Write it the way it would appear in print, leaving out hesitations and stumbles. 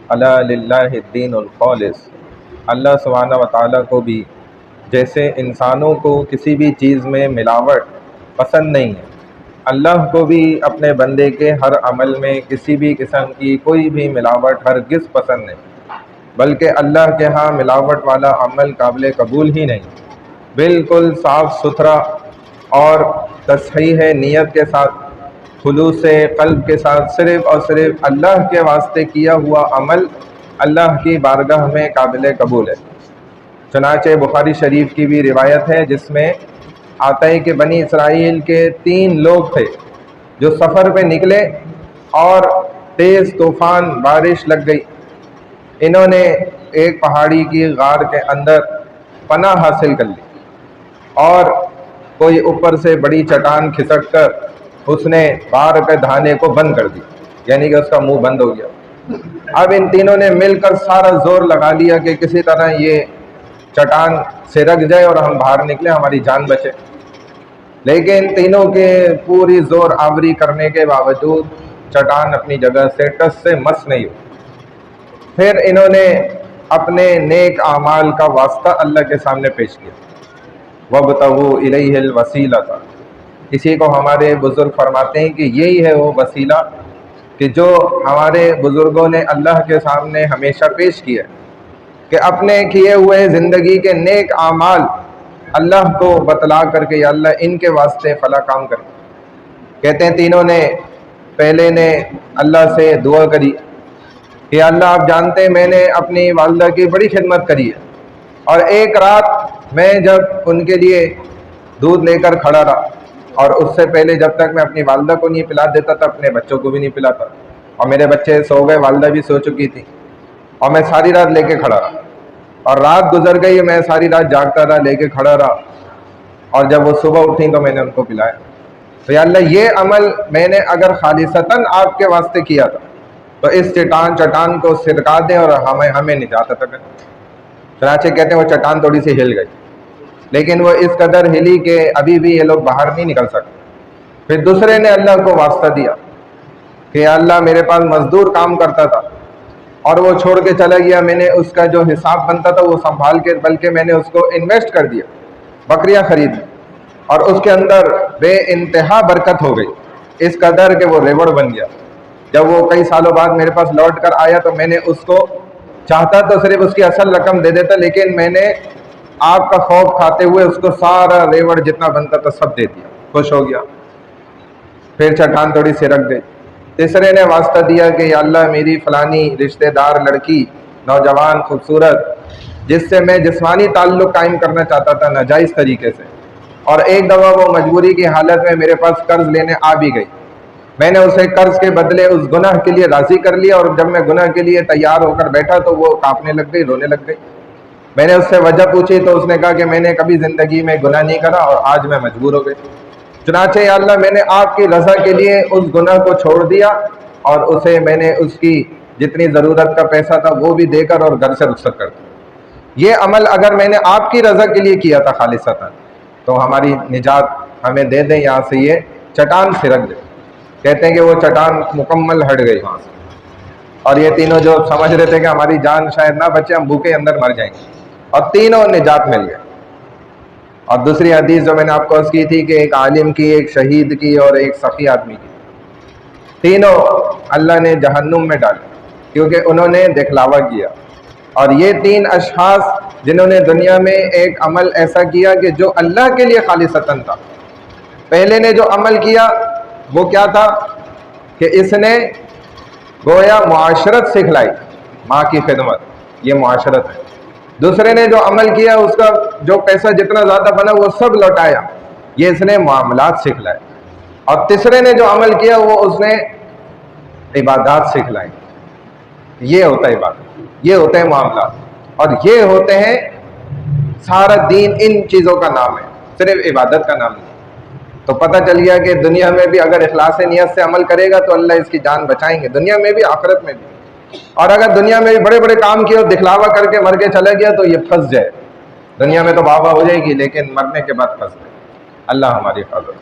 الا للہ الدین الخالص۔ اللہ سبحانہ و تعالیٰ کو بھی جیسے انسانوں کو کسی بھی چیز میں ملاوٹ پسند نہیں ہے، اللہ کو بھی اپنے بندے کے ہر عمل میں کسی بھی قسم کی کوئی بھی ملاوٹ ہرگز پسند نہیں، بلکہ اللہ کے ہاں ملاوٹ والا عمل قابل قبول ہی نہیں، بالکل صاف ستھرا اور تصحیح نیت کے ساتھ، خلوص قلب کے ساتھ، صرف اور صرف اللہ کے واسطے کیا ہوا عمل اللہ کی بارگاہ میں قابل قبول ہے۔ چنانچہ بخاری شریف کی بھی روایت ہے جس میں آتا ہے کہ بنی اسرائیل کے 3 لوگ تھے جو سفر پہ نکلے اور تیز طوفان بارش لگ گئی۔ انہوں نے ایک پہاڑی کی غار کے اندر پناہ حاصل کر لی اور کوئی اوپر سے بڑی چٹان کھسک کر اس نے غار کے دہانے کو بند کر دی، یعنی کہ اس کا منہ بند ہو گیا۔ اب ان تینوں نے مل کر سارا زور لگا لیا کہ کسی طرح یہ چٹان سے رک جائے اور ہم باہر نکلیں، ہماری جان بچے، لیکن تینوں کے پوری زور آوری کرنے کے باوجود چٹان اپنی جگہ سے ٹس سے مس نہیں ہوئی۔ پھر انہوں نے اپنے نیک اعمال کا واسطہ اللہ کے سامنے پیش کیا، وَابْتَغُوا إِلَيْهِ الْوَسِيلَةَ۔ اسی کو ہمارے بزرگ فرماتے ہیں کہ یہی ہے وہ وسیلہ کہ جو ہمارے بزرگوں نے اللہ کے سامنے ہمیشہ پیش کیا ہے، کہ اپنے کیے ہوئے زندگی کے نیک اعمال اللہ کو بتلا کر کے یا اللہ ان کے واسطے فلاں کام کر۔ کہتے ہیں تینوں نے پہلے نے اللہ سے دعا کری کہ اللہ آپ جانتے ہیں میں نے اپنی والدہ کی بڑی خدمت کری ہے، اور ایک رات میں جب ان کے لیے دودھ لے کر کھڑا رہا، اور اس سے پہلے جب تک میں اپنی والدہ کو نہیں پلا دیتا تھا اپنے بچوں کو بھی نہیں پلاتا، اور میرے بچے سو گئے، والدہ بھی سو چکی تھی، اور میں ساری رات لے کے کھڑا رہا، اور رات گزر گئی میں ساری رات جاگتا رہا، لے کے کھڑا رہا، اور جب وہ صبح اٹھیں تو میں نے ان کو پلایا۔ تو یا اللہ یہ عمل میں نے اگر خالصتاً آپ کے واسطے کیا تھا تو اس چٹان کو سرکا دیں اور ہمیں نجات عطا کریں۔ چنانچہ کہتے ہیں وہ چٹان تھوڑی سی ہل گئی، لیکن وہ اس قدر ہلی کہ ابھی بھی یہ لوگ باہر نہیں نکل سکتے۔ پھر دوسرے نے اللہ کو واسطہ دیا کہ اللہ میرے پاس مزدور کام کرتا تھا اور وہ چھوڑ کے چلا گیا، میں نے اس کا جو حساب بنتا تھا وہ سنبھال کے، بلکہ میں نے اس کو انویسٹ کر دیا، بکریاں خرید لی، اور اس کے اندر بے انتہا برکت ہو گئی، اس قدر کہ وہ ریوڑ بن گیا۔ جب وہ کئی سالوں بعد میرے پاس لوٹ کر آیا تو میں نے اس کو چاہتا تو صرف اس کی اصل رقم دے دیتا، لیکن میں نے آپ کا خوف کھاتے ہوئے اس کو سارا ریوڑ جتنا بنتا تھا سب دے دیا، خوش ہو گیا۔ پھر چٹان تھوڑی سی رکھ گئی۔ تیسرے نے واسطہ دیا کہ یا اللہ میری فلانی رشتہ دار لڑکی نوجوان خوبصورت جس سے میں جسمانی تعلق قائم کرنا چاہتا تھا ناجائز طریقے سے، اور ایک دفعہ وہ مجبوری کی حالت میں میرے پاس قرض لینے آ بھی گئی، میں نے اسے قرض کے بدلے اس گناہ کے لیے راضی کر لیا، اور جب میں گناہ کے لیے تیار ہو کر بیٹھا تو وہ کانپنے لگ گئی، رونے لگ گئی۔ میں نے اس سے وجہ پوچھی تو اس نے کہا کہ میں نے کبھی زندگی میں گناہ نہیں کرا اور آج میں مجبور ہو گئی۔ چنانچہ یا اللہ میں نے آپ کی رضا کے لیے اس گناہ کو چھوڑ دیا، اور اسے میں نے اس کی جتنی ضرورت کا پیسہ تھا وہ بھی دے کر اور گھر سے رخصت کر دیا۔ یہ عمل اگر میں نے آپ کی رضا کے لیے کیا تھا خالصتاً تو ہماری نجات ہمیں دے دیں، یہاں سے یہ چٹان سرک دے۔ کہتے ہیں کہ وہ چٹان مکمل ہٹ گئی وہاں سے، اور یہ تینوں جو سمجھ رہے تھے کہ ہماری جان شاید نہ بچے، ہم بھوکے اندر مر جائیں گے، اور تینوں نجات مل گئے۔ اور دوسری حدیث جو میں نے آپ کو عرض کی تھی کہ ایک عالم کی، ایک شہید کی اور ایک سخی آدمی کی، تینوں اللہ نے جہنم میں ڈالے کیونکہ انہوں نے دکھلاوا کیا۔ اور یہ 3 اشخاص جنہوں نے دنیا میں ایک عمل ایسا کیا کہ جو اللہ کے لیے خالصتاً تھا۔ پہلے نے جو عمل کیا وہ کیا تھا کہ اس نے گویا معاشرت سکھلائی، ماں کی خدمت، یہ معاشرت ہے۔ دوسرے نے جو عمل کیا اس کا جو پیسہ جتنا زیادہ بنا وہ سب لوٹایا، یہ اس نے معاملات سکھلائے۔ اور تیسرے نے جو عمل کیا وہ اس نے عبادات سکھلائی۔ یہ ہوتا ہے عبادت، یہ ہوتا ہے معاملات، اور یہ ہوتے ہیں سارا دین۔ ان چیزوں کا نام ہے، صرف عبادت کا نام نہیں۔ تو پتہ چل گیا کہ دنیا میں بھی اگر اخلاص نیت سے عمل کرے گا تو اللہ اس کی جان بچائیں گے، دنیا میں بھی آخرت میں بھی۔ اور اگر دنیا میں بھی بڑے بڑے کام کیے اور دکھلاوا کر کے مر کے چلا گیا تو یہ پھنس جائے، دنیا میں تو بابا ہو جائے گی لیکن مرنے کے بعد پھنس جائے۔ اللہ ہماری حفاظت۔